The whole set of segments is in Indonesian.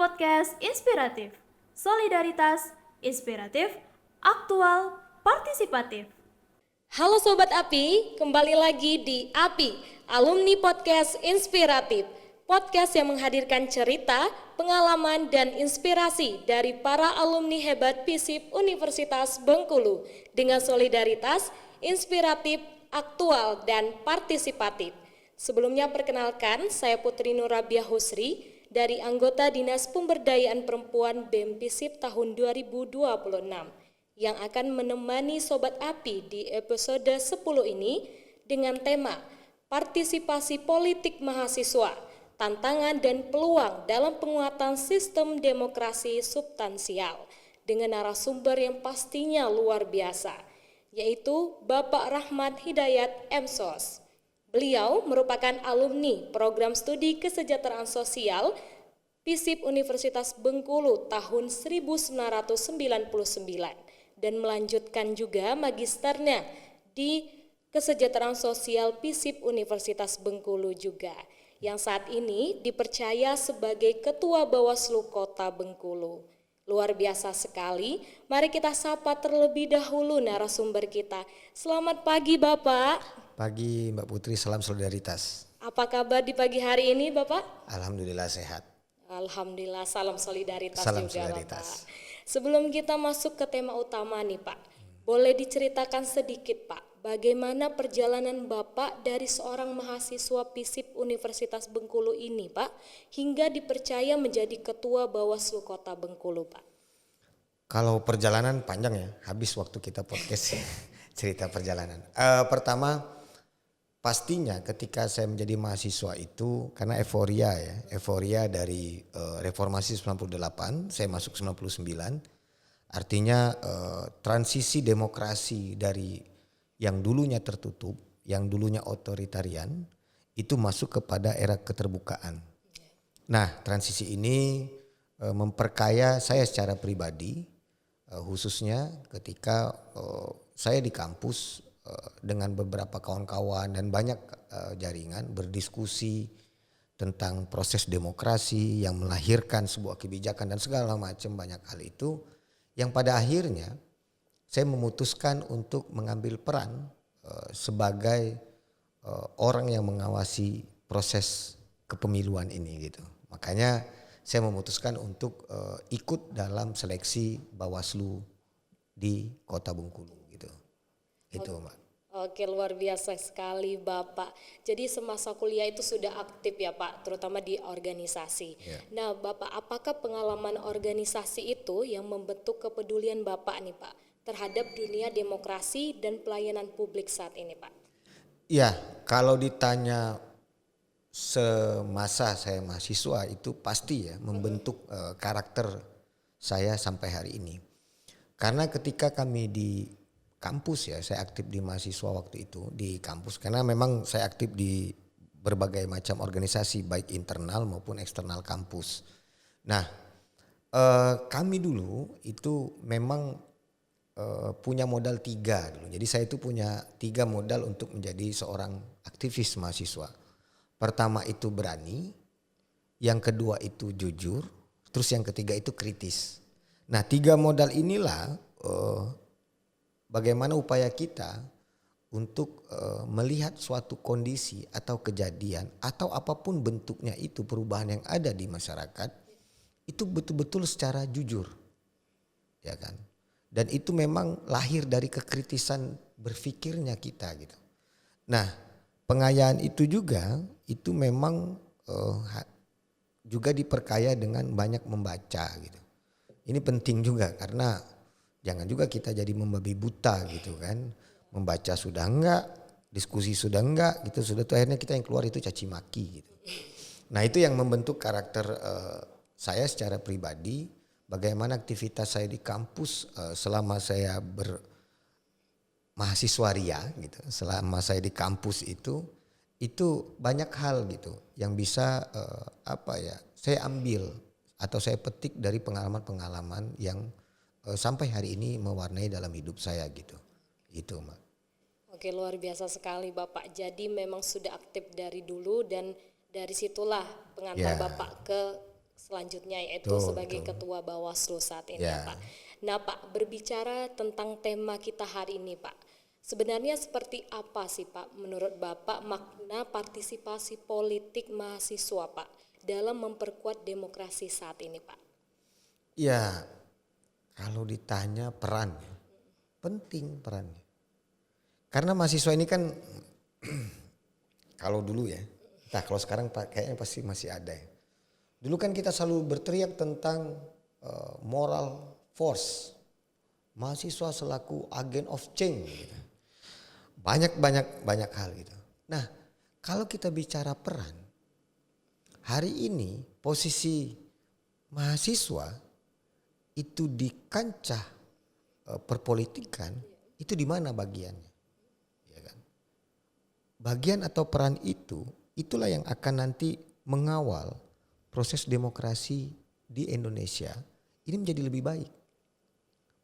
Podcast Inspiratif. Solidaritas, inspiratif, aktual, partisipatif. Halo Sobat API, kembali lagi di API, Alumni Podcast Inspiratif. Podcast yang menghadirkan cerita, pengalaman, dan inspirasi dari para alumni hebat FISIP Universitas Bengkulu dengan solidaritas, inspiratif, aktual, dan partisipatif. Sebelumnya perkenalkan, saya Putri Nurabiah Husri dari anggota Dinas Pemberdayaan Perempuan BEM FISIP tahun 2026 yang akan menemani Sobat API di episode 10 ini dengan tema Partisipasi Politik Mahasiswa, Tantangan dan Peluang dalam Penguatan Sistem Demokrasi Substansial dengan narasumber yang pastinya luar biasa, yaitu Bapak Rahmat Hidayat MSOS. Beliau merupakan alumni Program Studi Kesejahteraan Sosial FISIP Universitas Bengkulu tahun 1999 dan melanjutkan juga magisternya di Kesejahteraan Sosial FISIP Universitas Bengkulu juga, yang saat ini dipercaya sebagai Ketua Bawaslu Kota Bengkulu. Luar biasa sekali, mari kita sapa terlebih dahulu narasumber kita. Selamat pagi Bapak. Pagi Mbak Putri, salam solidaritas. Apa kabar di pagi hari ini Bapak? Alhamdulillah sehat. Alhamdulillah, salam solidaritas Salam juga solidaritas. Bapak. Sebelum kita masuk ke tema utama nih Pak, boleh diceritakan sedikit Pak, bagaimana perjalanan Bapak dari seorang mahasiswa FISIP Universitas Bengkulu ini Pak, hingga dipercaya menjadi Ketua Bawaslu Kota Bengkulu Pak? Kalau perjalanan panjang ya, habis waktu kita podcast cerita perjalanan. Pertama, pastinya ketika saya menjadi mahasiswa itu karena euforia dari reformasi 98, saya masuk 99, artinya transisi demokrasi dari yang dulunya tertutup, yang dulunya otoritarian, itu masuk kepada era keterbukaan. Nah, transisi ini memperkaya saya secara pribadi, khususnya ketika saya di kampus dengan beberapa kawan-kawan dan banyak jaringan berdiskusi tentang proses demokrasi yang melahirkan sebuah kebijakan dan segala macam banyak hal itu, yang pada akhirnya saya memutuskan untuk mengambil peran sebagai orang yang mengawasi proses kepemiluan ini gitu. Makanya saya memutuskan untuk ikut dalam seleksi Bawaslu di Kota Bengkulu gitu. Itu Mbak. Oke, luar biasa sekali Bapak. Jadi semasa kuliah itu sudah aktif ya Pak, terutama di organisasi. Ya. Nah Bapak, apakah pengalaman organisasi itu yang membentuk kepedulian Bapak nih Pak terhadap dunia demokrasi dan pelayanan publik saat ini Pak? Ya, kalau ditanya semasa saya mahasiswa itu pasti ya membentuk karakter saya sampai hari ini. Karena ketika kami di kampus ya, saya aktif di mahasiswa waktu itu di kampus karena memang saya aktif di berbagai macam organisasi baik internal maupun eksternal kampus. Nah, kami dulu itu memang punya modal 3 dulu. Jadi saya itu punya 3 modal untuk menjadi seorang aktivis mahasiswa. Pertama itu berani, yang kedua itu jujur, terus yang ketiga itu kritis. Nah, 3 modal inilah bagaimana upaya kita untuk melihat suatu kondisi atau kejadian atau apapun bentuknya itu perubahan yang ada di masyarakat itu betul-betul secara jujur, ya kan? Dan itu memang lahir dari kekritisan berpikirnya kita gitu. Nah, pengayaan itu juga itu memang juga diperkaya dengan banyak membaca gitu. Ini penting juga karena jangan juga kita jadi membabi buta gitu kan. Membaca sudah enggak, diskusi sudah enggak gitu, sudah tuh akhirnya kita yang keluar itu caci maki gitu. Nah, itu yang membentuk karakter saya secara pribadi, bagaimana aktivitas saya di kampus selama saya mahasiswa ria gitu. Selama saya di kampus itu banyak hal gitu yang bisa saya ambil atau saya petik dari pengalaman-pengalaman yang sampai hari ini mewarnai dalam hidup saya gitu. Itu Mbak. Oke, luar biasa sekali Bapak. Jadi memang sudah aktif dari dulu dan dari situlah pengantar Bapak ke selanjutnya, yaitu Betul, sebagai betul. Ketua Bawaslu saat ini Ya. Pak. Nah Pak, berbicara tentang tema kita hari ini Pak, sebenarnya seperti apa sih Pak menurut Bapak makna partisipasi politik mahasiswa Pak dalam memperkuat demokrasi saat ini Pak? Ya, kalau ditanya peran, penting perannya. Karena mahasiswa ini kan kalau dulu ya, nah kalau sekarang kayaknya pasti masih ada ya. Dulu kan kita selalu berteriak tentang moral force, mahasiswa selaku agen of change gitu. Banyak hal gitu. Nah, kalau kita bicara peran, hari ini posisi mahasiswa itu di kancah perpolitikan itu di mana bagiannya? Ya kan? Bagian atau peran itulah yang akan nanti mengawal proses demokrasi di Indonesia ini menjadi lebih baik.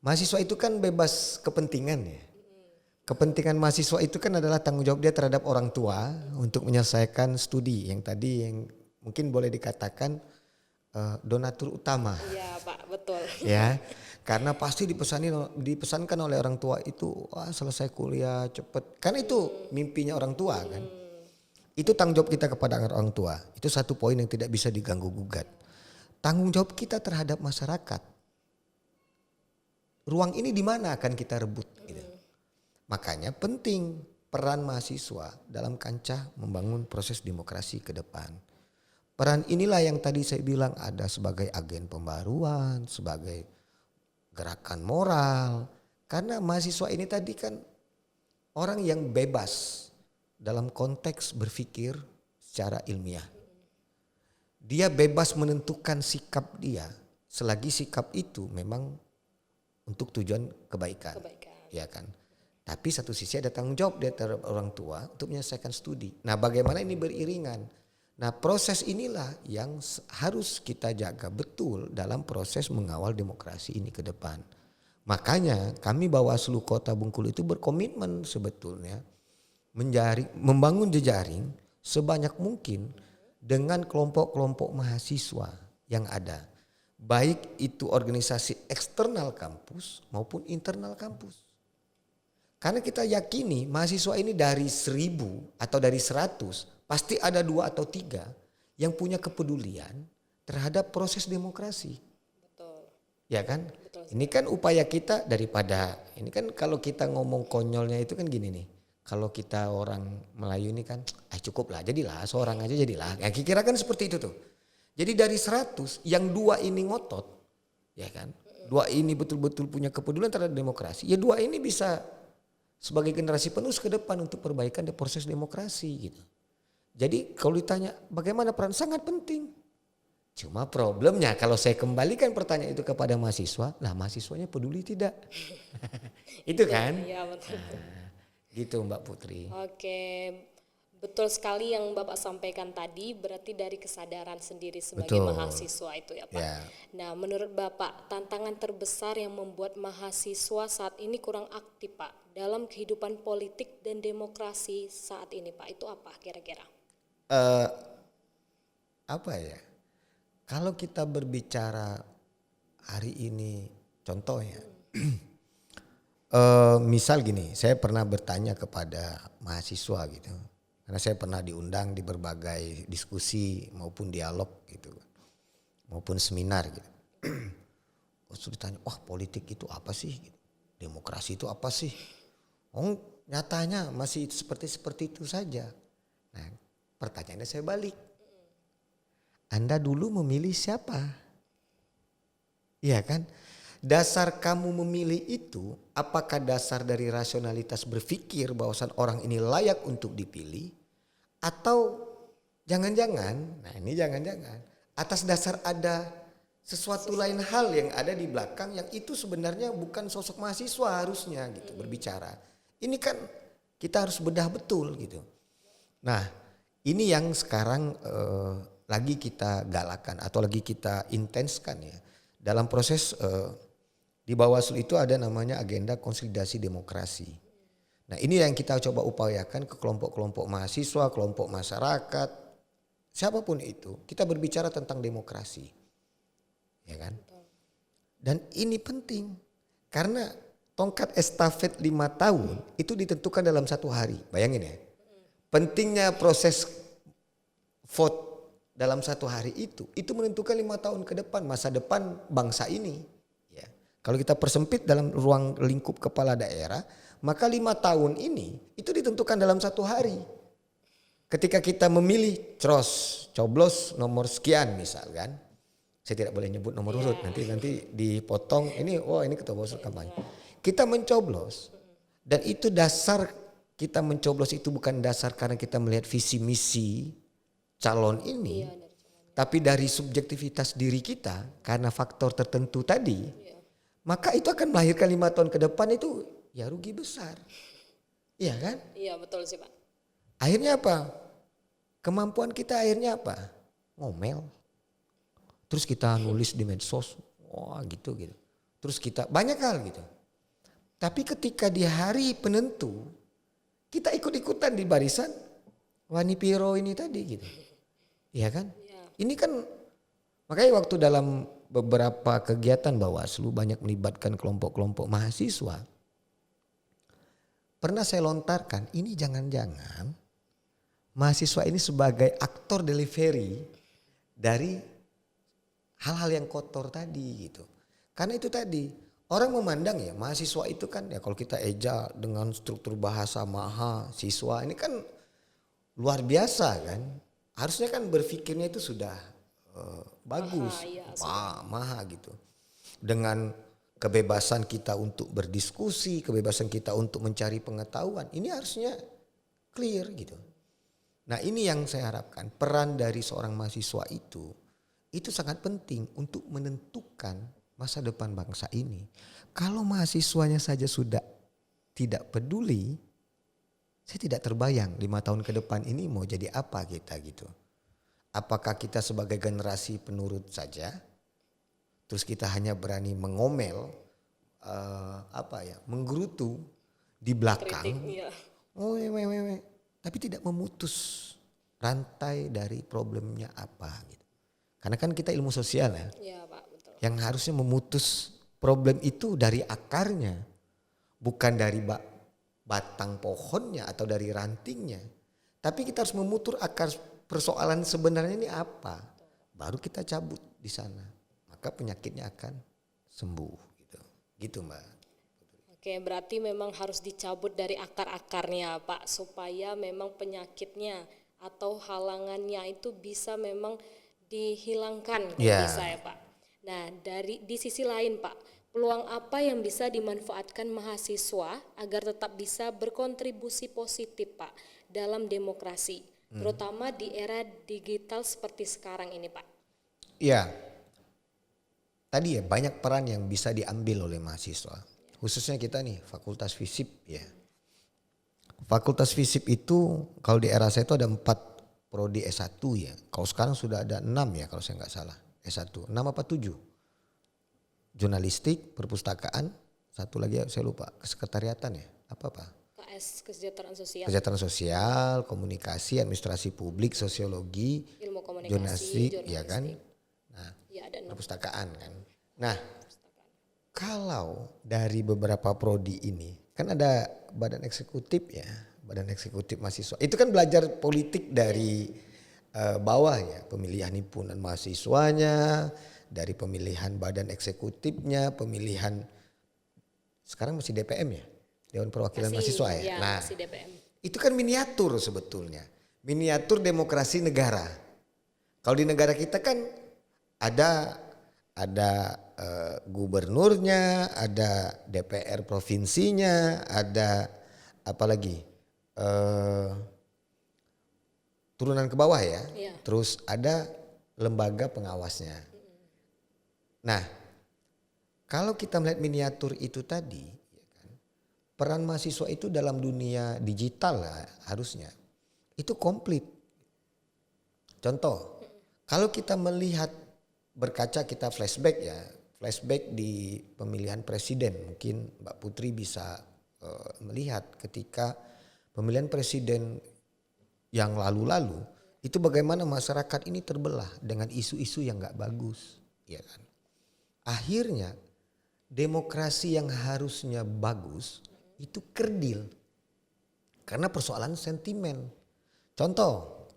Mahasiswa itu kan bebas kepentingan ya. Kepentingan mahasiswa itu kan adalah tanggung jawab dia terhadap orang tua untuk menyelesaikan studi yang tadi yang mungkin boleh dikatakan donatur utama. Iya Pak, betul. Ya, karena pasti dipesankan oleh orang tua itu selesai kuliah cepet. Karena itu mimpinya orang tua kan. Itu tanggung jawab kita kepada orang tua. Itu satu poin yang tidak bisa diganggu gugat. Tanggung jawab kita terhadap masyarakat. Ruang ini di mana akan kita rebut gitu. Makanya penting peran mahasiswa dalam kancah membangun proses demokrasi ke depan. Peran inilah yang tadi saya bilang ada sebagai agen pembaruan, sebagai gerakan moral. Karena mahasiswa ini tadi kan orang yang bebas dalam konteks berpikir secara ilmiah. Dia bebas menentukan sikap dia selagi sikap itu memang untuk tujuan kebaikan. Ya kan? Tapi satu sisi ada tanggung jawab dia terhadap orang tua untuk menyelesaikan studi. Nah, bagaimana ini beriringan? Nah, proses inilah yang harus kita jaga betul dalam proses mengawal demokrasi ini ke depan. Makanya kami Bawaslu Kota Bengkulu itu berkomitmen sebetulnya membangun jejaring sebanyak mungkin dengan kelompok-kelompok mahasiswa yang ada. Baik itu organisasi eksternal kampus maupun internal kampus. Karena kita yakini mahasiswa ini dari 1.000 atau dari 100 pasti ada 2 atau 3 yang punya kepedulian terhadap proses demokrasi. Betul. Ya kan? Betul. Ini kan upaya kita daripada, ini kan kalau kita ngomong konyolnya itu kan gini nih. Kalau kita orang Melayu ini kan, cukup lah, jadilah seorang aja jadilah. Ya kira kan seperti itu tuh. Jadi dari 100 yang 2 ini ngotot, ya kan? 2 ini betul-betul punya kepedulian terhadap demokrasi. Ya 2 ini bisa sebagai generasi penerus ke depan untuk perbaikan proses demokrasi gitu. Jadi kalau ditanya bagaimana peran, sangat penting. Cuma problemnya kalau saya kembalikan pertanyaan itu kepada mahasiswa, lah mahasiswanya peduli tidak? Itu kan? Iya betul. Gitu Mbak Putri. Oke, betul sekali yang Bapak sampaikan tadi, berarti dari kesadaran sendiri sebagai Betul. mahasiswa itu ya Pak. Ya. Nah menurut Bapak, tantangan terbesar yang membuat mahasiswa saat ini kurang aktif Pak dalam kehidupan politik dan demokrasi saat ini Pak, itu apa kira-kira? Apa ya? Kalau kita berbicara hari ini, contohnya, misal gini, saya pernah bertanya kepada mahasiswa gitu, karena saya pernah diundang di berbagai diskusi maupun dialog gitu, maupun seminar gitu. Terus ditanya, politik itu apa sih? Demokrasi itu apa sih? Oh, nyatanya masih seperti itu saja. Nah, pertanyaannya saya balik. Anda dulu memilih siapa? Iya kan? Dasar kamu memilih itu, apakah dasar dari rasionalitas berpikir bahwasan orang ini layak untuk dipilih? Atau jangan-jangan, nah ini jangan-jangan, atas dasar ada sesuatu lain hal yang ada di belakang yang itu sebenarnya bukan sosok mahasiswa harusnya gitu berbicara. Ini kan kita harus bedah betul gitu. Nah ini yang sekarang lagi kita galakan atau lagi kita intenskan ya. Dalam proses di Bawaslu itu ada namanya agenda konsolidasi demokrasi. Nah ini yang kita coba upayakan ke kelompok-kelompok mahasiswa, kelompok masyarakat, siapapun itu. Kita berbicara tentang demokrasi. ya kan? Dan ini penting karena tongkat estafet 5 tahun itu ditentukan dalam 1 hari. Bayangin ya, pentingnya proses vote dalam 1 hari itu menentukan 5 tahun ke depan masa depan bangsa ini. Ya. Kalau kita persempit dalam ruang lingkup kepala daerah, maka 5 tahun ini itu ditentukan dalam 1 hari. Ketika kita memilih coblos nomor sekian misalkan, saya tidak boleh nyebut nomor urut nanti dipotong ini ketua bawaslu kampanye. Kita mencoblos dan itu dasar kita mencoblos itu bukan dasar karena kita melihat visi misi calon ini, tapi dari subjektivitas diri kita karena faktor tertentu tadi, maka itu akan melahirkan 5 tahun ke depan itu ya rugi besar, iya kan? Iya betul sih Pak. Akhirnya apa? Kemampuan kita akhirnya apa? Ngomel. Terus kita nulis di medsos, wah gitu. Terus kita banyak hal gitu. Tapi ketika di hari penentu, kita ikut-ikutan di barisan Wani Piro ini tadi gitu. Iya kan? Ya. Ini kan makanya waktu dalam beberapa kegiatan Bawaslu banyak melibatkan kelompok-kelompok mahasiswa. Pernah saya lontarkan, ini jangan-jangan mahasiswa ini sebagai aktor delivery dari hal-hal yang kotor tadi gitu. Karena itu tadi orang memandang ya mahasiswa itu kan ya kalau kita eja dengan struktur bahasa mahasiswa ini kan luar biasa kan. Harusnya kan berpikirnya itu sudah bagus, maha gitu. Dengan kebebasan kita untuk berdiskusi, kebebasan kita untuk mencari pengetahuan, ini harusnya clear gitu. Nah ini yang saya harapkan peran dari seorang mahasiswa itu sangat penting untuk menentukan masa depan bangsa ini. Kalau mahasiswanya saja sudah tidak peduli, saya tidak terbayang 5 tahun ke depan ini mau jadi apa kita gitu. Apakah kita sebagai generasi penurut saja, terus kita hanya berani mengomel, menggerutu di belakang, tapi tidak memutus rantai dari problemnya apa gitu. Karena kan kita ilmu sosial ya. Iya, Pak, betul. Yang harusnya memutus problem itu dari akarnya, bukan dari batang pohonnya atau dari rantingnya. Tapi kita harus memutur akar persoalan sebenarnya ini apa. Baru kita cabut di sana. Maka penyakitnya akan sembuh gitu. Gitu, Mbak. Oke, berarti memang harus dicabut dari akar-akarnya Pak, supaya memang penyakitnya atau halangannya itu bisa memang dihilangkan bisa ya Pak. Nah di sisi lain Pak, peluang apa yang bisa dimanfaatkan mahasiswa agar tetap bisa berkontribusi positif Pak dalam demokrasi, terutama di era digital seperti sekarang ini Pak? Iya, tadi ya banyak peran yang bisa diambil oleh mahasiswa. Khususnya kita nih Fakultas FISIP ya. Fakultas FISIP itu kalau di era saya itu ada 4 prodi S1 ya. Kalau sekarang sudah ada 6 ya kalau saya nggak salah. S1, 6 apa 7? Jurnalistik, perpustakaan, satu lagi saya lupa, kesekretariatan ya. Apa? KS, Kesejahteraan Sosial. Kesejahteraan Sosial, Komunikasi, Administrasi Publik, Sosiologi, Ilmu Komunikasi, Jurnalistik, ya kan. Nah, ya, perpustakaan kan. Nah, kalau dari beberapa prodi ini kan ada badan eksekutif ya, badan eksekutif mahasiswa. Itu kan belajar politik dari bawah ya, pemilihan himpunan mahasiswanya, dari pemilihan badan eksekutifnya, pemilihan sekarang masih DPM ya, Dewan Perwakilan Mahasiswa ya. Nah, masih DPM. Itu kan miniatur sebetulnya, miniatur demokrasi negara. Kalau di negara kita kan ada gubernurnya, ada DPR provinsinya, ada apa lagi turunan ke bawah ya. Terus ada lembaga pengawasnya. Nah, kalau kita melihat miniatur itu tadi, ya kan, peran mahasiswa itu dalam dunia digital lah harusnya itu komplit. Contoh, kalau kita melihat berkaca kita flashback ya. Flashback di pemilihan presiden, mungkin Mbak Putri bisa melihat ketika pemilihan presiden yang lalu-lalu itu bagaimana masyarakat ini terbelah dengan isu-isu yang nggak bagus, ya kan? akhirnya demokrasi yang harusnya bagus itu kerdil karena persoalan sentimen. Contoh,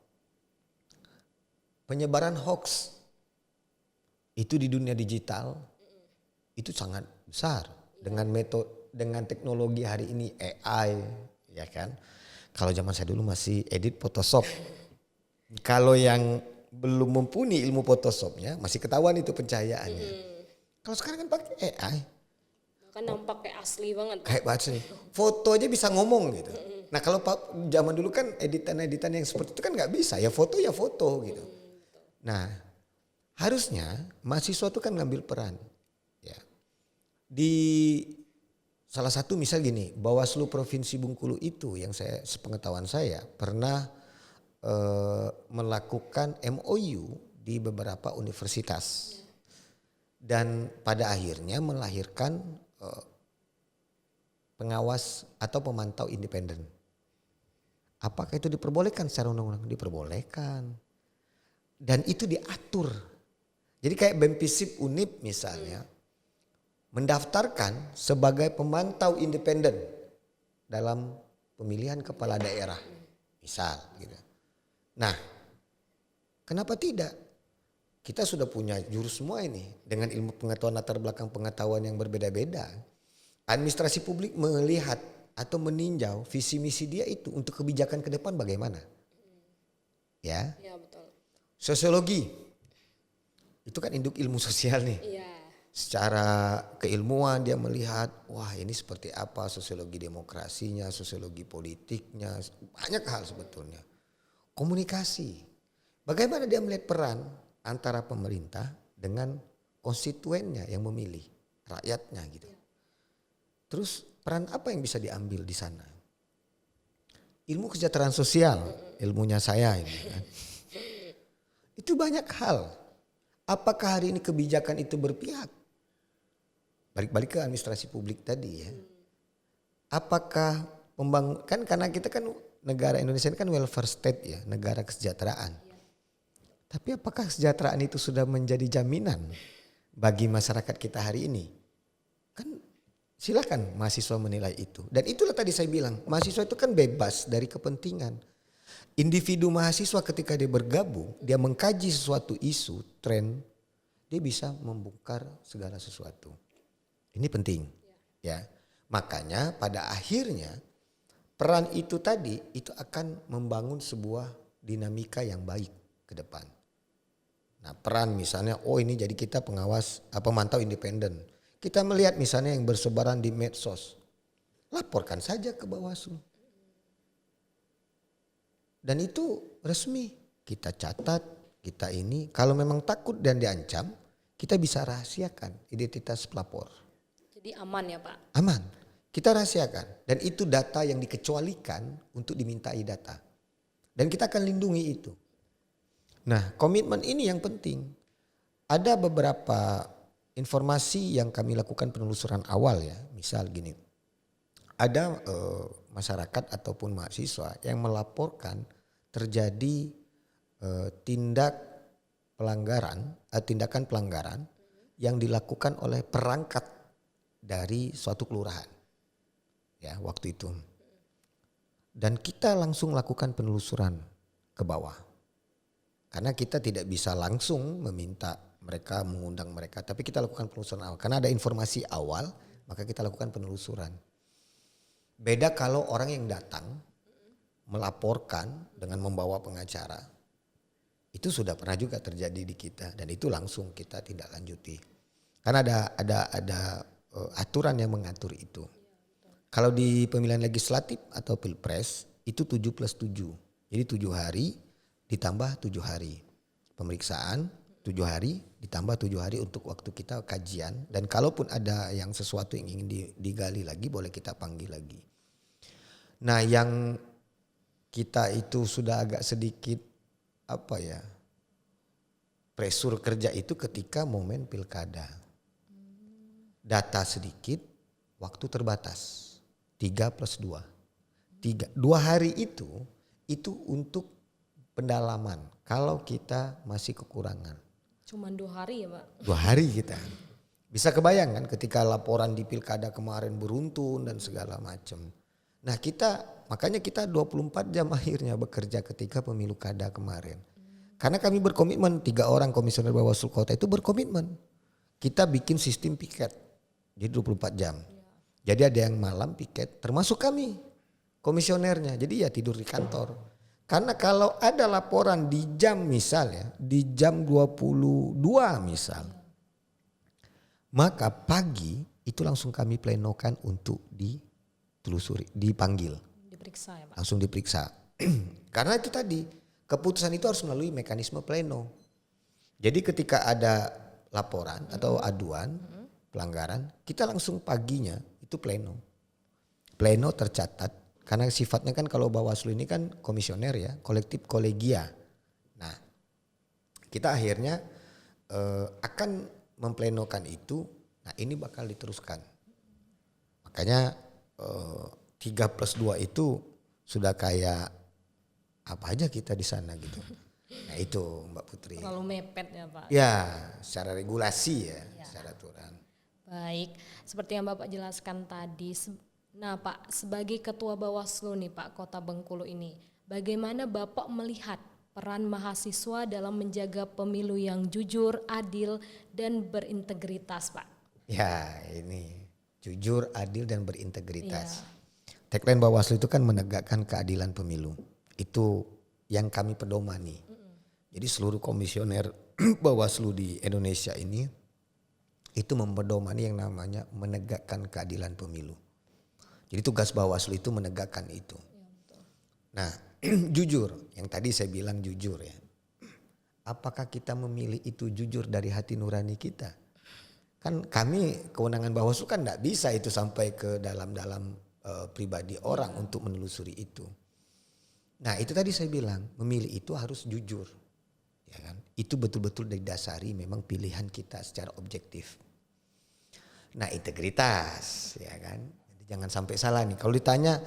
penyebaran hoax itu di dunia digital itu sangat besar dengan teknologi hari ini AI, ya kan. Kalau zaman saya dulu masih edit Photoshop. Kalau yang belum mumpuni ilmu Photoshopnya masih ketahuan itu pencahayaannya. Kalau sekarang kan pakai AI. Kan nampak kayak asli banget. Kayak baca nih. Foto aja bisa ngomong gitu. Nah kalau zaman dulu kan editan-editan yang seperti itu kan nggak bisa. Ya foto gitu. Nah harusnya mahasiswa itu kan ngambil peran. Ya. Di salah satu misal gini, Bawaslu Provinsi Bengkulu itu yang sepengetahuan saya pernah melakukan MOU di beberapa universitas dan pada akhirnya melahirkan pengawas atau pemantau independen. Apakah itu diperbolehkan secara undang-undang? Diperbolehkan. Dan itu diatur. Jadi kayak BEM-Fisip Unip misalnya mendaftarkan sebagai pemantau independen dalam pemilihan kepala daerah. Misal gitu. Nah, kenapa tidak? Kita sudah punya jurus semua ini dengan ilmu pengetahuan latar belakang pengetahuan yang berbeda-beda. Administrasi publik melihat atau meninjau visi misi dia itu untuk kebijakan ke depan bagaimana. Ya. Ya betul. Sosiologi itu kan induk ilmu sosial nih. Iya. Secara keilmuan dia melihat, wah ini seperti apa sosiologi demokrasinya, sosiologi politiknya, banyak hal sebetulnya. Komunikasi, bagaimana dia melihat peran antara pemerintah dengan konstituennya yang memilih, rakyatnya gitu. Terus peran apa yang bisa diambil di sana? Ilmu kesejahteraan sosial, ilmunya saya ini kan. Itu banyak hal. Apakah hari ini kebijakan itu berpihak? Balik-balik ke administrasi publik tadi ya. Apakah kan karena kita kan negara Indonesia ini kan welfare state ya, negara kesejahteraan. Tapi apakah kesejahteraan itu sudah menjadi jaminan bagi masyarakat kita hari ini? Kan silakan mahasiswa menilai itu. Dan itulah tadi saya bilang, mahasiswa itu kan bebas dari kepentingan. Individu mahasiswa ketika dia bergabung, dia mengkaji sesuatu isu, tren, dia bisa membongkar segala sesuatu. Ini penting. Ya. Makanya pada akhirnya peran itu tadi itu akan membangun sebuah dinamika yang baik ke depan. Nah, peran misalnya ini jadi kita pengawas pemantau independen. Kita melihat misalnya yang bersebaran di medsos. Laporkan saja ke Bawaslu. Dan itu resmi. Kita catat, kita ini kalau memang takut dan diancam, kita bisa rahasiakan identitas pelapor. Jadi aman ya Pak? Aman. Kita rahasiakan dan itu data yang dikecualikan untuk dimintai data. Dan kita akan lindungi itu. Nah, komitmen ini yang penting. Ada beberapa informasi yang kami lakukan penelusuran awal ya. Misal gini. Ada masyarakat ataupun mahasiswa yang melaporkan terjadi tindakan pelanggaran yang dilakukan oleh perangkat dari suatu kelurahan. Ya, waktu itu. Dan kita langsung lakukan penelusuran ke bawah. Karena kita tidak bisa langsung meminta mereka, mengundang mereka. Tapi kita lakukan penelusuran awal. Karena ada informasi awal, maka kita lakukan penelusuran. Beda kalau orang yang datang melaporkan dengan membawa pengacara. Itu sudah pernah juga terjadi di kita. Dan itu langsung kita tindak lanjuti. Karena ada aturan yang mengatur itu. Kalau di pemilihan legislatif atau pilpres itu 7+7. Jadi 7 hari ditambah 7 hari. Pemeriksaan 7 hari ditambah 7 hari untuk waktu kita kajian. Dan kalaupun ada yang sesuatu yang ingin digali lagi boleh kita panggil lagi. Nah yang kita itu sudah agak sedikit pressure kerja itu ketika momen pilkada. Data sedikit, waktu terbatas. 3+2. 2 hari itu untuk pendalaman. Kalau kita masih kekurangan. Cuma 2 hari ya Pak? 2 hari kita. Bisa kebayang kan ketika laporan di pilkada kemarin beruntun dan segala macam. Nah makanya kita 24 jam akhirnya bekerja ketika pemilu kada kemarin. Karena kami berkomitmen, 3 orang komisioner Bawaslu Kota itu berkomitmen. Kita bikin sistem piket, jadi 24 jam. Jadi ada yang malam piket, termasuk kami komisionernya. Jadi ya tidur di kantor. Karena kalau ada laporan di jam misalnya, di jam 22 misal, maka pagi itu langsung kami plenokan untuk ditelusuri, dipanggil. Diperiksa ya Pak. Langsung diperiksa. Karena itu tadi, keputusan itu harus melalui mekanisme pleno. Jadi ketika ada laporan atau aduan pelanggaran, kita langsung paginya itu pleno. Pleno tercatat, karena sifatnya kan kalau Bawaslu ini kan komisioner ya, kolektif kolegia. Nah, kita akhirnya akan memplenokan itu, nah ini bakal diteruskan. Makanya 3+2 itu sudah kayak apa aja kita di sana gitu. Nah itu Mbak Putri. Terlalu mepet ya Pak. Ya secara regulasi ya, secara aturan. Baik, seperti yang Bapak jelaskan tadi. Nah Pak, sebagai Ketua Bawaslu nih Pak Kota Bengkulu ini, bagaimana Bapak melihat peran mahasiswa dalam menjaga pemilu yang jujur, adil, dan berintegritas Pak? Ya ini jujur, adil, dan berintegritas. Tagline Bawaslu itu kan menegakkan keadilan pemilu. Itu yang kami pedomani. Jadi seluruh komisioner Bawaslu di Indonesia ini itu mempedomani yang namanya menegakkan keadilan pemilu. Jadi tugas Bawaslu itu menegakkan itu. Nah jujur, yang tadi saya bilang jujur ya. Apakah kita memilih itu jujur dari hati nurani kita? Kan kami kewenangan Bawaslu kan tidak bisa itu sampai ke dalam-dalam pribadi orang untuk menelusuri itu. Nah itu tadi saya bilang memilih itu harus jujur, ya kan? Itu betul-betul didasari memang pilihan kita secara objektif. Nah integritas, ya kan? Jadi jangan sampai salah nih. Kalau ditanya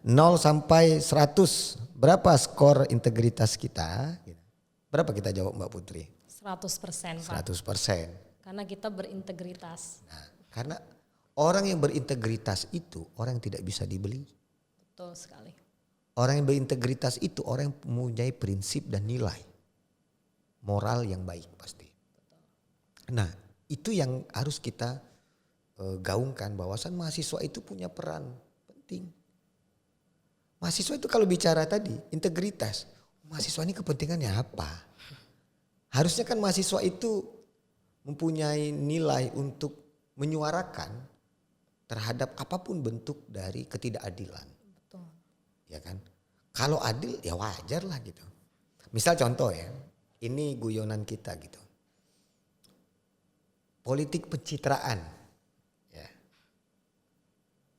0 sampai 100 berapa skor integritas kita? Berapa kita jawab Mbak Putri? 100% Pak. 100%. Karena kita berintegritas. Nah, karena orang yang berintegritas itu orang yang tidak bisa dibeli. Betul sekali. Orang yang berintegritas itu orang yang mempunyai prinsip dan nilai moral yang baik pasti. Nah itu yang harus kita gaungkan, bahwasan mahasiswa itu punya peran penting. Mahasiswa itu kalau bicara tadi integritas, mahasiswa ini kepentingannya apa? Harusnya kan mahasiswa itu mempunyai nilai untuk menyuarakan terhadap apapun bentuk dari ketidakadilan. Betul. Ya kan? Kalau adil ya wajar lah gitu. Misal contoh ya, ini guyonan kita gitu. Politik pencitraan. Ya.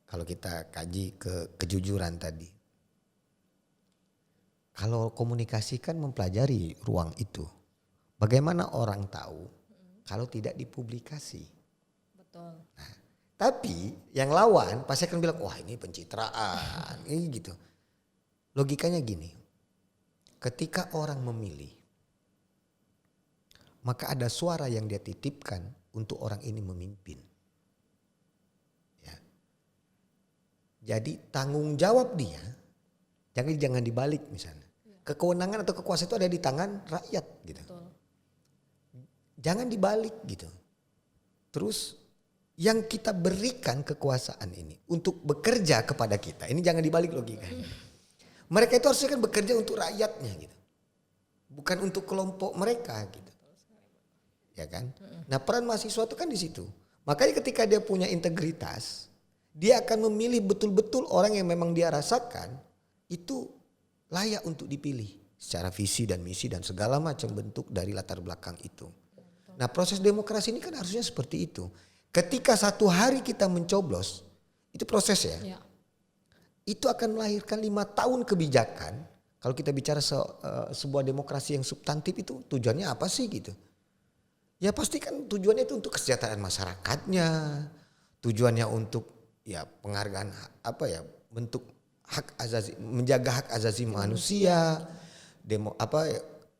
Kalau kita kaji kejujuran tadi. Kalau komunikasi kan mempelajari ruang itu. Bagaimana orang tahu kalau tidak dipublikasi. Betul. Nah, tapi yang lawan pasti akan bilang wah ini pencitraan, ini gitu. Logikanya gini, ketika orang memilih, maka ada suara yang dia titipkan untuk orang ini memimpin. Ya. Jadi tanggung jawab dia, jangan dibalik misalnya. Kekewenangan atau kekuasaan itu ada di tangan rakyat gitu. Betul. Jangan dibalik gitu. Terus yang kita berikan kekuasaan ini untuk bekerja kepada kita, ini jangan dibalik logikanya. Mereka itu harusnya kan bekerja untuk rakyatnya gitu. Bukan untuk kelompok mereka gitu. Ya kan? Nah peran mahasiswa itu kan di situ. Makanya ketika dia punya integritas, dia akan memilih betul-betul orang yang memang dia rasakan itu layak untuk dipilih. Secara visi dan misi dan segala macam bentuk dari latar belakang itu. Nah proses demokrasi ini kan harusnya seperti itu. Ketika satu hari kita mencoblos, itu proses ya. Itu akan melahirkan 5 tahun kebijakan. Kalau kita bicara sebuah demokrasi yang substantif itu tujuannya apa sih gitu. Ya pasti kan tujuannya itu untuk kesejahteraan masyarakatnya. Tujuannya untuk ya penghargaan bentuk hak asasi, menjaga hak asasi manusia,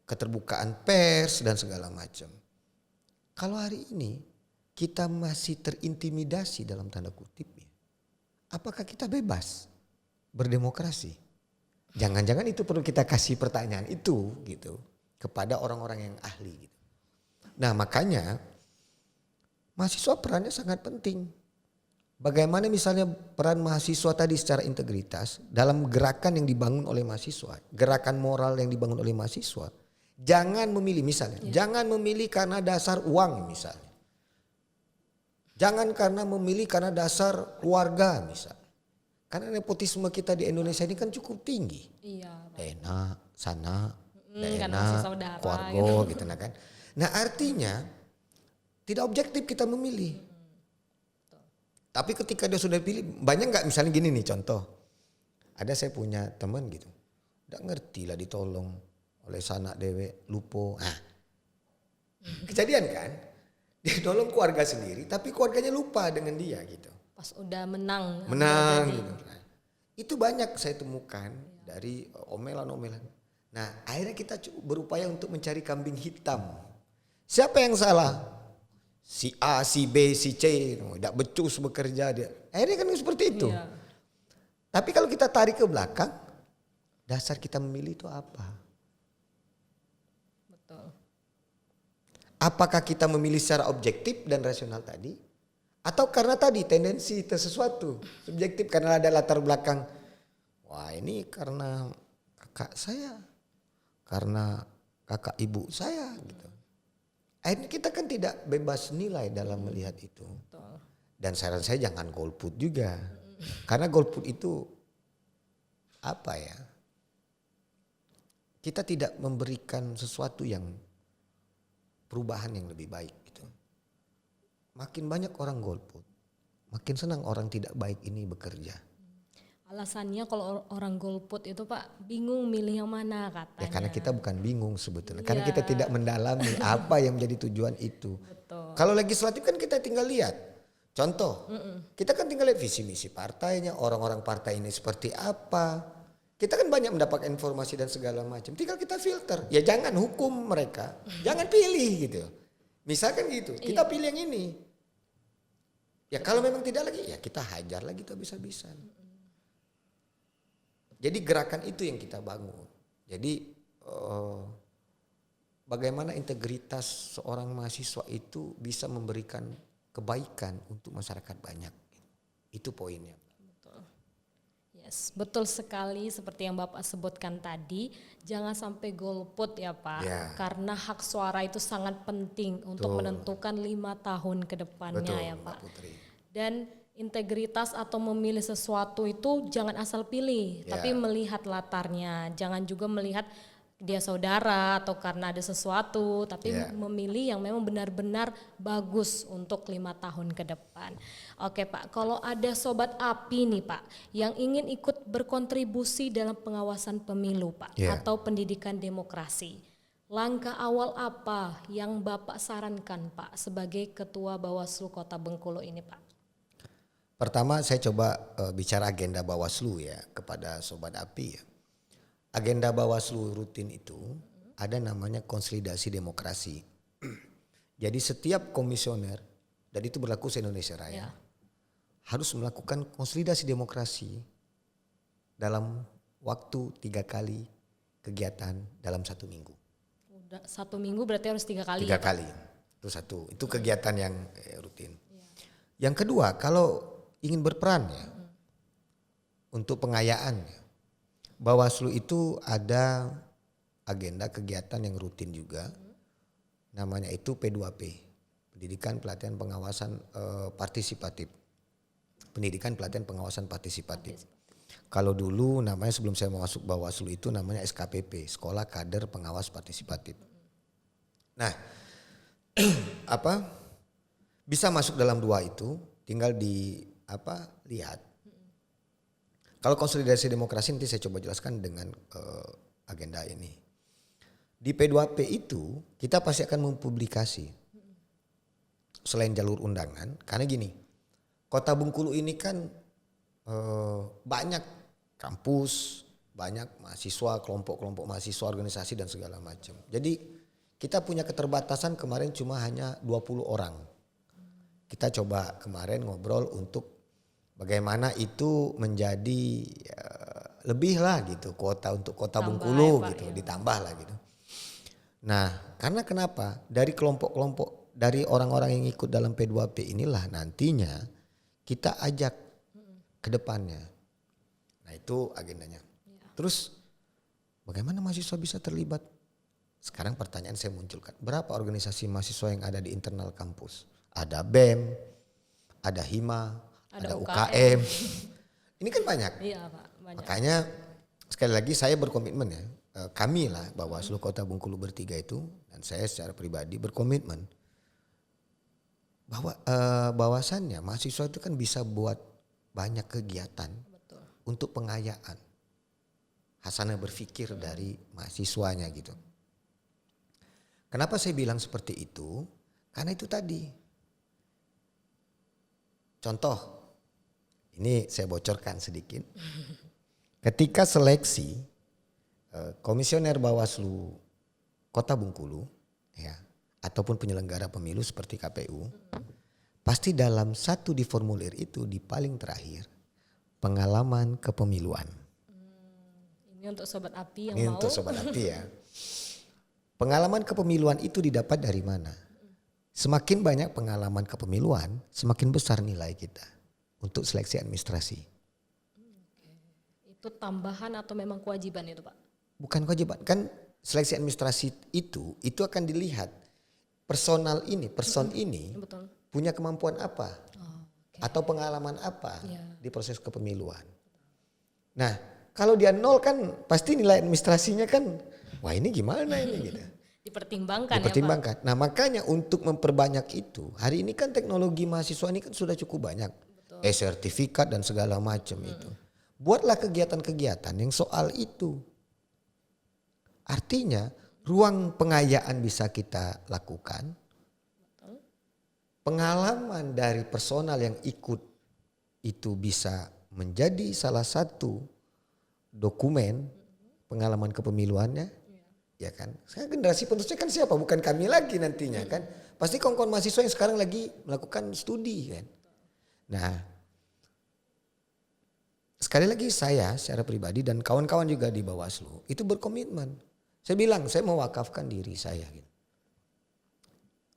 keterbukaan pers dan segala macam. Kalau hari ini kita masih terintimidasi dalam tanda kutip ya, apakah kita bebas berdemokrasi? Jangan-jangan itu perlu kita kasih pertanyaan itu gitu kepada orang-orang yang ahli gitu. Nah makanya mahasiswa perannya sangat penting. Bagaimana misalnya peran mahasiswa tadi secara integritas dalam gerakan yang dibangun oleh mahasiswa, gerakan moral yang dibangun oleh mahasiswa. Jangan memilih misalnya, jangan memilih karena dasar uang misalnya. Jangan karena memilih karena dasar keluarga misalnya. Karena nepotisme kita di Indonesia ini kan cukup tinggi. Iya. Enak, sana, Kan enak, masih saudara keluarga gitu nah kan. Nah artinya tidak objektif kita memilih. Tapi ketika dia sudah pilih, banyak nggak misalnya gini nih contoh. Ada saya punya teman gitu, udah ngerti lah ditolong oleh sanak dewe, lupo. Nah, kejadian kan, dia tolong keluarga sendiri, tapi keluarganya lupa dengan dia gitu. Pas udah menang Gitu. Nah, itu banyak saya temukan dari omelan-omelan. Nah akhirnya kita berupaya untuk mencari kambing hitam. Siapa yang salah? Si A, si B, si C, tidak becus bekerja dia. Akhirnya kan seperti itu. Iya. Tapi kalau kita tarik ke belakang, dasar kita memilih itu apa? Betul. Apakah kita memilih secara objektif dan rasional tadi? Atau karena tadi tendensi sesuatu subjektif karena ada latar belakang. Wah ini karena kakak saya, karena kakak ibu saya gitu. Akhirnya kita kan tidak bebas nilai dalam melihat itu. Betul. Dan saran saya jangan golput juga. Karena golput itu apa ya? Kita tidak memberikan sesuatu yang perubahan yang lebih baik gitu. Makin banyak orang golput, makin senang orang tidak baik ini bekerja. Alasannya kalau orang golput itu Pak bingung milih yang mana katanya. Ya karena kita bukan bingung sebetulnya. Karena kita tidak mendalami apa yang menjadi tujuan itu. Betul. Kalau legislatif kan kita tinggal lihat. Contoh, kita kan tinggal lihat visi misi partainya, orang-orang partai ini seperti apa. Kita kan banyak mendapat informasi dan segala macam. Tinggal kita filter. Ya jangan hukum mereka, jangan pilih gitu. Misalkan gitu, kita pilih yang ini. Ya kalau memang tidak lagi, ya kita hajar lagi tuh habis-habisan. Jadi gerakan itu yang kita bangun. Jadi bagaimana integritas seorang mahasiswa itu bisa memberikan kebaikan untuk masyarakat banyak. Itu poinnya. Betul. Yes, betul sekali seperti yang Bapak sebutkan tadi. Jangan sampai golput ya Pak. Ya. Karena hak suara itu sangat penting untuk menentukan 5 tahun ke depannya. Betul, Ya Mbak Pak. Putri. Dan integritas atau memilih sesuatu itu jangan asal pilih, tapi melihat latarnya. Jangan juga melihat dia saudara atau karena ada sesuatu, tapi memilih yang memang benar-benar bagus untuk 5 tahun ke depan. Oke Pak, kalau ada sobat API nih Pak, yang ingin ikut berkontribusi dalam pengawasan pemilu Pak, atau pendidikan demokrasi. Langkah awal apa yang Bapak sarankan Pak sebagai Ketua Bawaslu Kota Bengkulu ini Pak? Pertama saya coba bicara agenda Bawaslu ya kepada Sobat API ya. Agenda Bawaslu rutin itu ada namanya konsolidasi demokrasi. Jadi setiap komisioner, dan itu berlaku se-Indonesia Raya, harus melakukan konsolidasi demokrasi dalam waktu 3 kali kegiatan dalam 1 minggu. Udah 1 minggu berarti harus 3 kali. 3 kali, itu satu. Itu kegiatan yang rutin. Yang kedua, kalau ingin berperan ya untuk pengayaan ya, Bawaslu itu ada agenda kegiatan yang rutin juga, namanya itu P2P, Pendidikan Pelatihan Pengawasan Partisipatif. Pendidikan Pelatihan Pengawasan Partisipatif. Kalau dulu namanya sebelum saya masuk Bawaslu itu namanya SKPP, Sekolah Kader Pengawas Partisipatif. Nah, bisa masuk dalam 2 itu, tinggal lihat. Kalau konsolidasi demokrasi nanti saya coba jelaskan dengan agenda ini. Di P2P itu kita pasti akan mempublikasi selain jalur undangan, karena gini, Kota Bengkulu ini kan banyak kampus, banyak mahasiswa, kelompok-kelompok mahasiswa, organisasi dan segala macam. Jadi kita punya keterbatasan kemarin cuma hanya 20 orang kita coba kemarin ngobrol untuk bagaimana itu menjadi lebih lah gitu kuota untuk kota Tambah Bengkulu ya, Pak, gitu, ya. ditambah lah gitu. Nah, karena kenapa? Dari kelompok-kelompok, dari orang-orang yang ikut dalam P2P inilah nantinya kita ajak ke depannya. Nah, itu agendanya. Terus bagaimana mahasiswa bisa terlibat? Sekarang pertanyaan saya munculkan. Berapa organisasi mahasiswa yang ada di internal kampus? Ada BEM, ada HIMA, ada UKM. Ini kan banyak. Iya Pak, banyak. Makanya sekali lagi saya berkomitmen ya. Kami lah Bawaslu Kota Bengkulu bertiga itu dan saya secara pribadi berkomitmen bahwa bahwasannya mahasiswa itu kan bisa buat banyak kegiatan untuk pengayaan hasanah berpikir dari mahasiswanya gitu. Kenapa saya bilang seperti itu? Karena itu tadi. Contoh, ini saya bocorkan sedikit. Ketika seleksi komisioner Bawaslu Kota Bengkulu ya ataupun penyelenggara pemilu seperti KPU, pasti dalam satu di formulir itu di paling terakhir pengalaman kepemiluan. Ini untuk Sobat Api yang Ini mau. untuk Sobat Api ya. Pengalaman kepemiluan itu didapat dari mana? Semakin banyak pengalaman kepemiluan, semakin besar nilai kita untuk seleksi administrasi. Itu tambahan atau memang kewajiban itu Pak? Bukan kewajiban, kan seleksi administrasi itu akan dilihat personal ini, person ini Betul. punya kemampuan apa atau pengalaman apa Iya. di proses kepemiluan. Nah, kalau dia nol kan pasti nilai administrasinya kan, wah ini gimana ini gitu. Dipertimbangkan, Dipertimbangkan. Nah makanya untuk memperbanyak itu, hari ini kan teknologi mahasiswa ini kan sudah cukup banyak. Sertifikat dan segala macam itu. Buatlah kegiatan-kegiatan yang soal itu. Artinya ruang pengayaan bisa kita lakukan. Pengalaman dari personal yang ikut itu bisa menjadi salah satu dokumen pengalaman kepemiluannya. Ya kan, saya generasi penerusnya kan siapa? Bukan kami lagi nantinya kan. Pasti kawan-kawan mahasiswa yang sekarang lagi melakukan studi kan. Nah, sekali lagi saya secara pribadi dan kawan-kawan juga di Bawaslu itu berkomitmen. Saya bilang saya mau wakafkan diri saya. Gitu.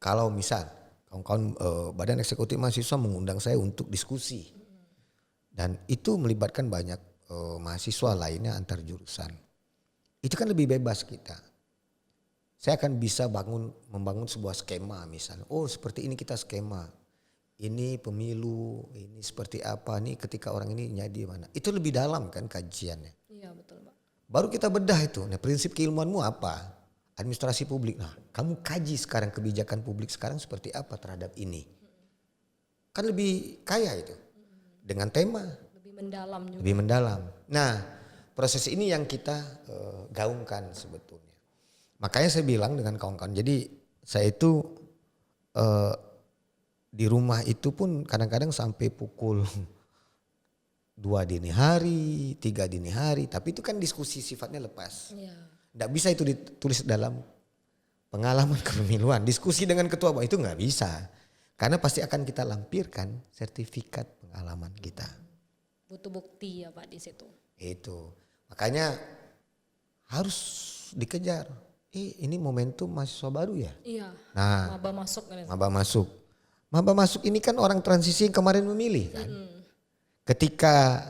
Kalau misal kawan-kawan Badan Eksekutif Mahasiswa mengundang saya untuk diskusi dan itu melibatkan banyak mahasiswa lainnya antar jurusan. Itu kan lebih bebas kita. Saya akan bisa membangun sebuah skema misalnya. Oh seperti ini kita skema. Ini pemilu, ini seperti apa nih ketika orang ini jadi mana. Itu lebih dalam kan kajiannya. Iya betul Pak. Baru kita bedah itu. Nah prinsip keilmuanmu apa? Administrasi publik. Nah kamu kaji sekarang kebijakan publik sekarang seperti apa terhadap ini. Kan lebih kaya itu. Dengan tema. Lebih mendalam juga. Lebih mendalam. Nah proses ini yang kita gaungkan sebetulnya. Makanya saya bilang dengan kawan-kawan, jadi saya itu di rumah itu pun kadang-kadang sampai pukul 2 dini hari, 3 dini hari, tapi itu kan diskusi sifatnya lepas. Iya. Nggak bisa itu ditulis dalam pengalaman kepemiluan, diskusi dengan ketua itu nggak bisa. Karena pasti akan kita lampirkan sertifikat pengalaman kita. Butuh bukti ya Pak di situ. Itu, makanya harus dikejar. Ini momentum mahasiswa baru ya. Iya. Nah, Maba masuk kan. maba masuk. Maba masuk ini kan orang transisi yang kemarin memilih kan. Ketika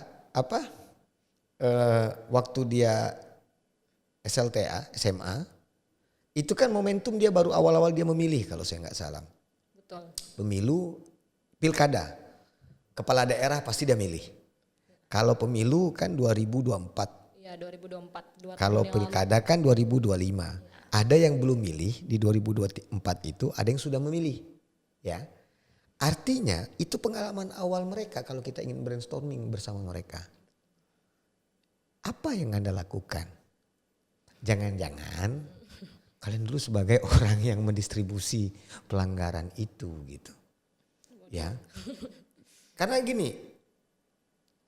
waktu dia SLTA, SMA, itu kan momentum dia baru awal-awal dia memilih kalau saya nggak salah. Betul. Pemilu, pilkada, kepala daerah pasti dia milih. Kalau pemilu kan 2024. Iya 2024. 2 Kalau tahun yang pilkada kan 2025. Ada yang belum milih di 2024 itu, ada yang sudah memilih. Ya. Artinya itu pengalaman awal mereka kalau kita ingin brainstorming bersama mereka. Apa yang Anda lakukan? Jangan-jangan kalian dulu sebagai orang yang mendistribusi pelanggaran itu gitu. Ya. Karena gini,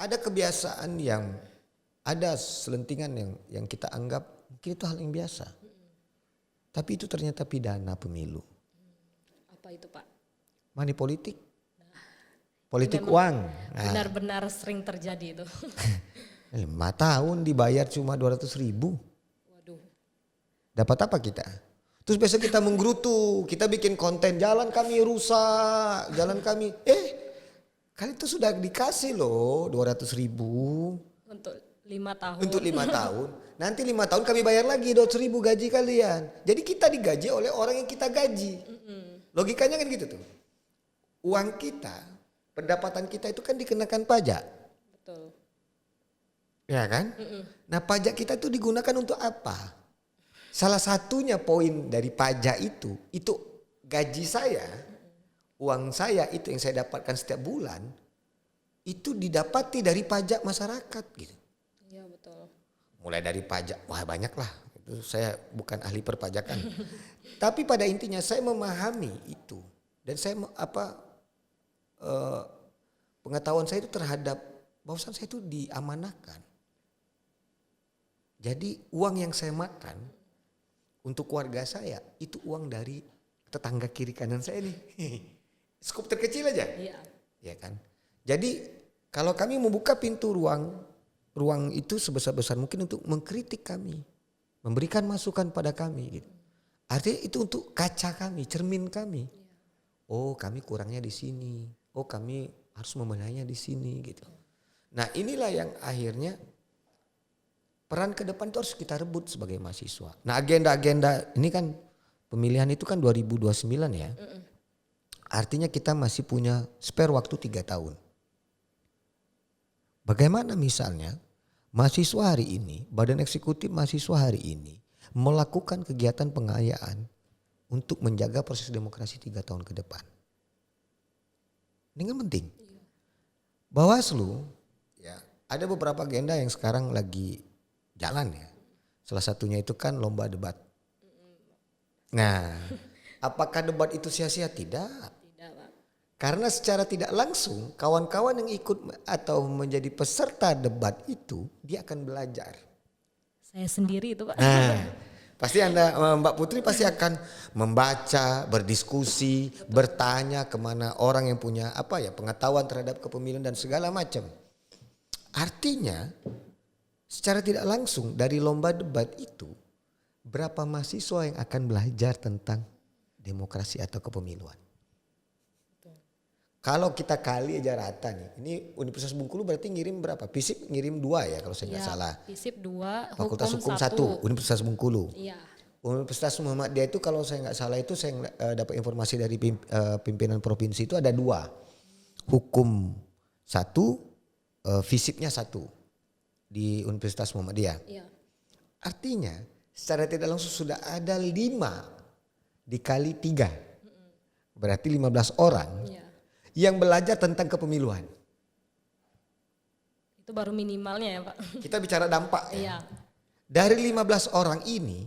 ada kebiasaan yang ada selentingan yang kita anggap mungkin itu hal yang biasa. Tapi itu ternyata pidana pemilu. Apa itu Pak? Money politik. politik Memang uang. Nah, benar-benar sering terjadi itu. 5 tahun dibayar cuma 200.000. Waduh. Dapat apa kita? Terus besok kita menggerutu, kita bikin konten jalan kami rusak, jalan kami. Kali itu sudah dikasih loh 200.000 Untuk 5 tahun. untuk 5 tahun. Nanti 5 tahun kami bayar lagi 200.000 gaji kalian. Jadi kita digaji oleh orang yang kita gaji. Logikanya kan gitu tuh. Uang kita, pendapatan kita itu kan dikenakan pajak. Betul. Ya kan? Nah pajak kita itu digunakan untuk apa? Salah satunya poin dari pajak itu gaji saya, uang saya itu yang saya dapatkan setiap bulan, itu didapati dari pajak masyarakat gitu. Iya betul. Mulai dari pajak, wah banyak lah. Itu saya bukan ahli perpajakan. Tapi pada intinya saya memahami itu. Dan saya pengetahuan saya itu terhadap bahwasan saya itu diamanahkan. Jadi uang yang saya makan untuk keluarga saya itu uang dari tetangga kiri kanan saya nih. Skup terkecil aja. Iya. Ya kan. Jadi kalau kami membuka pintu ruang itu sebesar-besar mungkin untuk mengkritik kami, memberikan masukan pada kami gitu. Artinya itu untuk kaca kami, cermin kami. Oh, kami kurangnya di sini. Oh, kami harus membenahinya di sini gitu. Nah, inilah yang akhirnya peran ke depan itu harus kita rebut sebagai mahasiswa. Nah, agenda-agenda ini kan pemilihan itu kan 2029 ya. Artinya kita masih punya spare waktu 3 tahun. Bagaimana misalnya mahasiswa hari ini, Badan Eksekutif Mahasiswa hari ini melakukan kegiatan pengayaan untuk menjaga proses demokrasi 3 tahun ke depan. Ini kan penting. Bawaslu ya ada beberapa agenda yang sekarang lagi jalan ya. Salah satunya itu kan lomba debat. Nah, apakah debat itu sia-sia? Tidak. Tidak, Pak. Karena secara tidak langsung kawan-kawan yang ikut atau menjadi peserta debat itu dia akan belajar. Saya sendiri itu, Pak. Nah, pasti Mbak Putri pasti akan membaca, berdiskusi, bertanya kemana orang yang punya pengetahuan terhadap kepemiluan dan segala macam. Artinya secara tidak langsung dari lomba debat itu berapa mahasiswa yang akan belajar tentang demokrasi atau kepemiluan. Kalau kita kali aja rata nih, ini Universitas Bengkulu berarti ngirim berapa? FISIP ngirim 2 ya kalau saya nggak salah. FISIP 2, Fakultas Hukum 1, Universitas Bengkulu. Iya. Universitas Muhammadiyah itu kalau saya nggak salah itu saya dapat informasi dari pimpinan provinsi itu ada 2. Hukum 1, FISIP-nya 1 di Universitas Muhammadiyah. Iya. Artinya secara tidak langsung sudah ada 5 dikali 3. Berarti 15 orang. Iya. Yang belajar tentang kepemiluan. Itu baru minimalnya ya, Pak. Kita bicara dampak ya. Iya. Dari 15 orang ini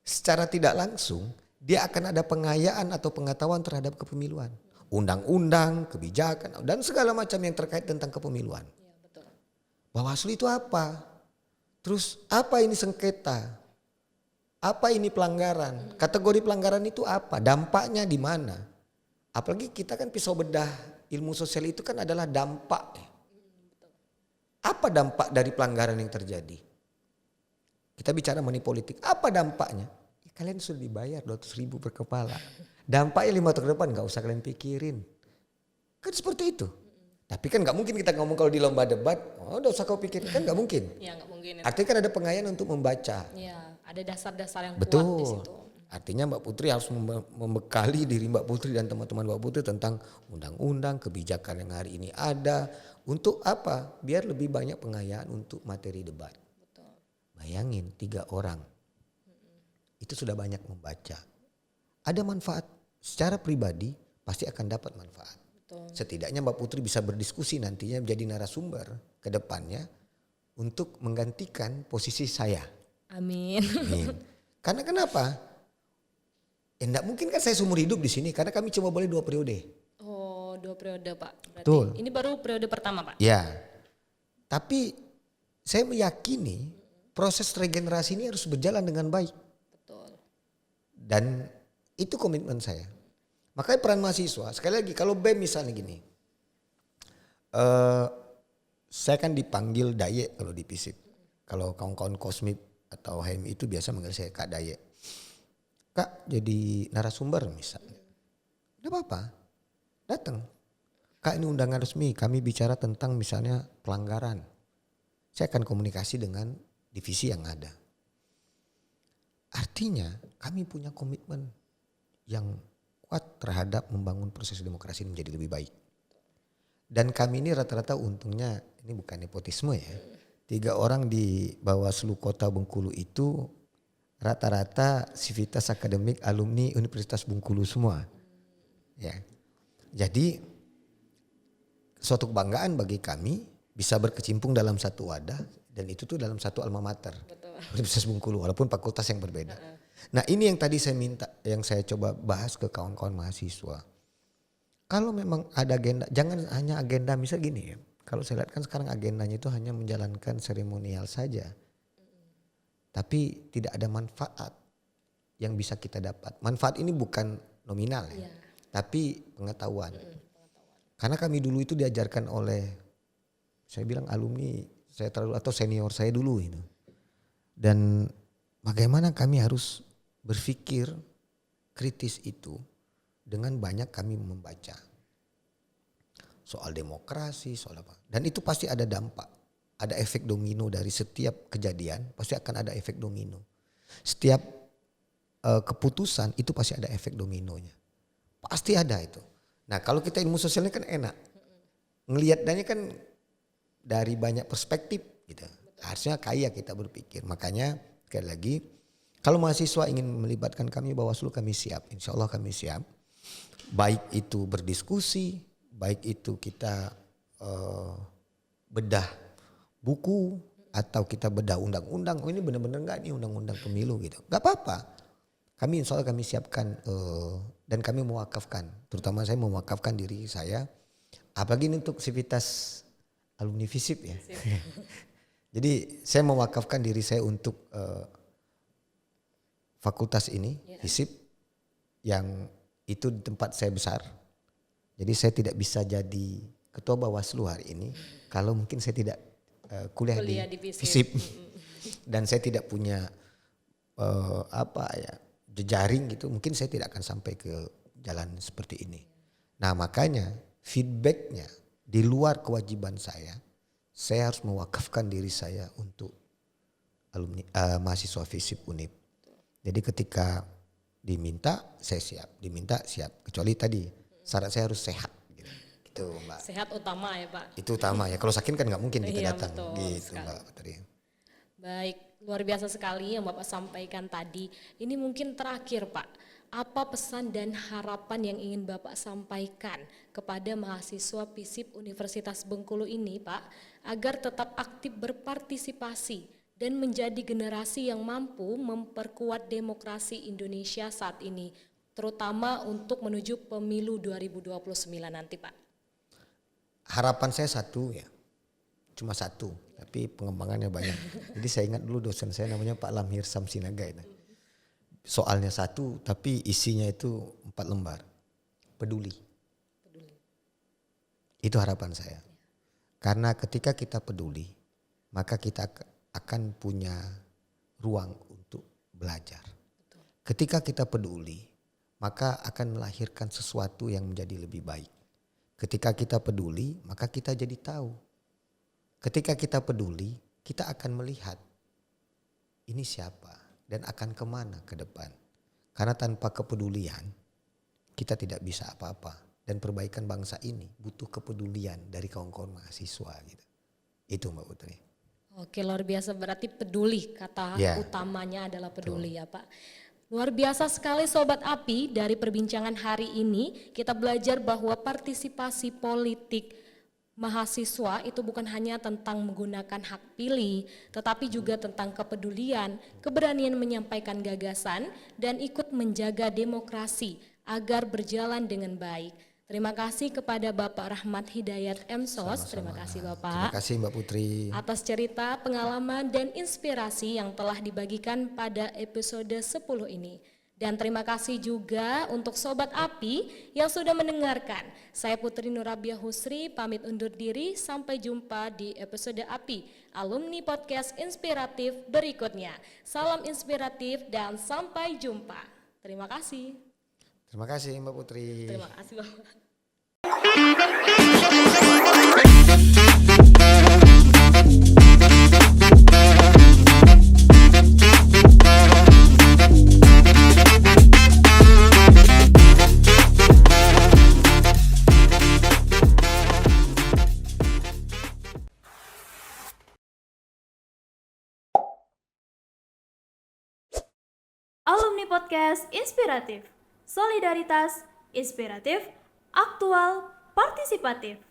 secara tidak langsung dia akan ada pengayaan atau pengetahuan terhadap kepemiluan. Undang-undang, kebijakan dan segala macam yang terkait tentang kepemiluan. Iya, betul. Bawaslu itu apa? Terus apa ini sengketa? Apa ini pelanggaran? Kategori pelanggaran itu apa? Dampaknya di mana? Apalagi kita kan pisau bedah ilmu sosial itu kan adalah dampak. Apa dampak dari pelanggaran yang terjadi? Kita bicara money politik. Apa dampaknya? Ya, kalian sudah dibayar 200.000 per kepala. Dampaknya 5 tahun ke depan gak usah kalian pikirin. Kan seperti itu. Tapi kan gak mungkin kita ngomong kalau di lomba debat. Oh udah usah kau pikirin. Kan gak mungkin. Iya, nggak mungkin. Artinya kan ada pengayaan untuk membaca. Iya, ada dasar-dasar yang kuat di Betul. situ. Artinya Mbak Putri harus membekali diri Mbak Putri dan teman-teman Mbak Putri tentang undang-undang, kebijakan yang hari ini ada. Untuk apa? Biar lebih banyak pengayaan untuk materi debat. Betul. Bayangin 3 orang. Itu sudah banyak membaca. Ada manfaat. Secara pribadi pasti akan dapat manfaat. Betul. Setidaknya Mbak Putri bisa berdiskusi nantinya menjadi narasumber ke depannya untuk menggantikan posisi saya. Amin. Amin. Karena kenapa? Ya enggak mungkin kan saya seumur hidup di sini karena kami cuma boleh 2 periode. Oh, 2 periode, Pak. Berarti Betul. ini baru periode pertama, Pak. Ya. Tapi saya meyakini proses regenerasi ini harus berjalan dengan baik. Betul. Dan itu komitmen saya. Makanya peran mahasiswa, sekali lagi kalau BEM misalnya gini. Eh, saya kan dipanggil Daye kalau di FISIP. Kalau kawan-kawan Kosmip atau HMI itu biasa manggil saya Kak Daye. Kak jadi narasumber misalnya. Tidak apa-apa, datang. Kak ini undangan resmi, kami bicara tentang misalnya pelanggaran. Saya akan komunikasi dengan divisi yang ada. Artinya kami punya komitmen yang kuat terhadap membangun proses demokrasi ini menjadi lebih baik. Dan kami ini rata-rata untungnya, ini bukan nepotisme ya. 3 orang di Bawaslu Kota Bengkulu itu rata-rata sivitas akademik alumni Universitas Bengkulu semua. Ya. Jadi suatu kebanggaan bagi kami bisa berkecimpung dalam satu wadah dan itu tuh dalam satu alma mater. Universitas Bengkulu walaupun fakultas yang berbeda. Nah, ini yang tadi saya minta, yang saya coba bahas ke kawan-kawan mahasiswa. Kalau memang ada agenda, jangan hanya agenda misal gini ya. Kalau saya lihat kan sekarang agendanya itu hanya menjalankan seremonial saja. Tapi tidak ada manfaat yang bisa kita dapat. Manfaat ini bukan nominal ya, tapi pengetahuan. Karena kami dulu itu diajarkan oleh, saya bilang alumni saya terlalu atau senior saya dulu itu. Dan bagaimana kami harus berpikir kritis itu dengan banyak kami membaca soal demokrasi, soal apa. Dan itu pasti ada dampak, ada efek domino dari setiap kejadian, pasti akan ada efek domino. Setiap keputusan itu pasti ada efek dominonya. Pasti ada itu. Nah kalau kita ilmu sosialnya kan enak. Ngelihatnya kan dari banyak perspektif gitu. Harusnya kaya kita berpikir. Makanya sekali lagi kalau mahasiswa ingin melibatkan kami Bawaslu kami siap. Insya Allah kami siap. Baik itu berdiskusi, baik itu kita bedah buku atau kita bedah undang-undang. Oh ini benar-benar enggak nih undang-undang pemilu gitu. Enggak apa-apa. Kami insya Allah kami siapkan dan kami mewakafkan. Terutama saya mewakafkan diri saya. Apalagi ini untuk sivitas alumni FISIP ya. Jadi saya mewakafkan diri saya untuk fakultas ini, FISIP, yang itu di tempat saya besar. Jadi saya tidak bisa jadi ketua Bawaslu hari ini kalau mungkin saya tidak kuliah di FISIP. Dan saya tidak punya jejaring gitu, mungkin saya tidak akan sampai ke jalan seperti ini. Nah makanya feedbacknya di luar kewajiban saya harus mewakafkan diri saya untuk alumni mahasiswa FISIP UNIP. Jadi ketika diminta saya siap, diminta siap. Kecuali tadi syarat saya harus sehat. Gitu Mbak. Sehat utama ya Pak. Itu utama ya. Kalau sakit kan nggak mungkin kita datang. Betul Gitu sekali. Mbak Putri. Baik, luar biasa sekali yang Bapak sampaikan tadi. Ini mungkin terakhir Pak, apa pesan dan harapan yang ingin Bapak sampaikan kepada mahasiswa FISIP Universitas Bengkulu ini Pak, agar tetap aktif berpartisipasi dan menjadi generasi yang mampu memperkuat demokrasi Indonesia saat ini, terutama untuk menuju pemilu 2029 nanti Pak? Harapan saya satu ya, cuma satu, tapi pengembangannya banyak. Jadi saya ingat dulu dosen saya namanya Pak Lamhir Samsinaga itu. Soalnya satu, tapi isinya itu 4 lembar. Peduli. Itu harapan saya. Karena ketika kita peduli, maka kita akan punya ruang untuk belajar. Ketika kita peduli, maka akan melahirkan sesuatu yang menjadi lebih baik. Ketika kita peduli, maka kita jadi tahu. Ketika kita peduli, kita akan melihat ini siapa dan akan kemana ke depan. Karena tanpa kepedulian, kita tidak bisa apa-apa. Dan perbaikan bangsa ini butuh kepedulian dari kawan-kawan mahasiswa. Gitu. Itu Mbak Putri. Oke, luar biasa, berarti peduli, kata utamanya adalah peduli. Betul. Ya Pak. Luar biasa sekali Sobat API, dari perbincangan hari ini kita belajar bahwa partisipasi politik mahasiswa itu bukan hanya tentang menggunakan hak pilih, tetapi juga tentang kepedulian, keberanian menyampaikan gagasan, dan ikut menjaga demokrasi agar berjalan dengan baik. Terima kasih kepada Bapak Rahmat Hidayat M.Sos. Terima kasih Bapak. Terima kasih Mbak Putri. Atas cerita, pengalaman, dan inspirasi yang telah dibagikan pada episode 10 ini. Dan terima kasih juga untuk Sobat API yang sudah mendengarkan. Saya Putri Nurabiah Husri pamit undur diri, sampai jumpa di episode API, Alumni Podcast Inspiratif berikutnya. Salam inspiratif dan sampai jumpa. Terima kasih. Terima kasih Mbak Putri. Terima kasih Bapak. Alumni Podcast Inspiratif. Solidaritas, inspiratif, aktual, partisipatif.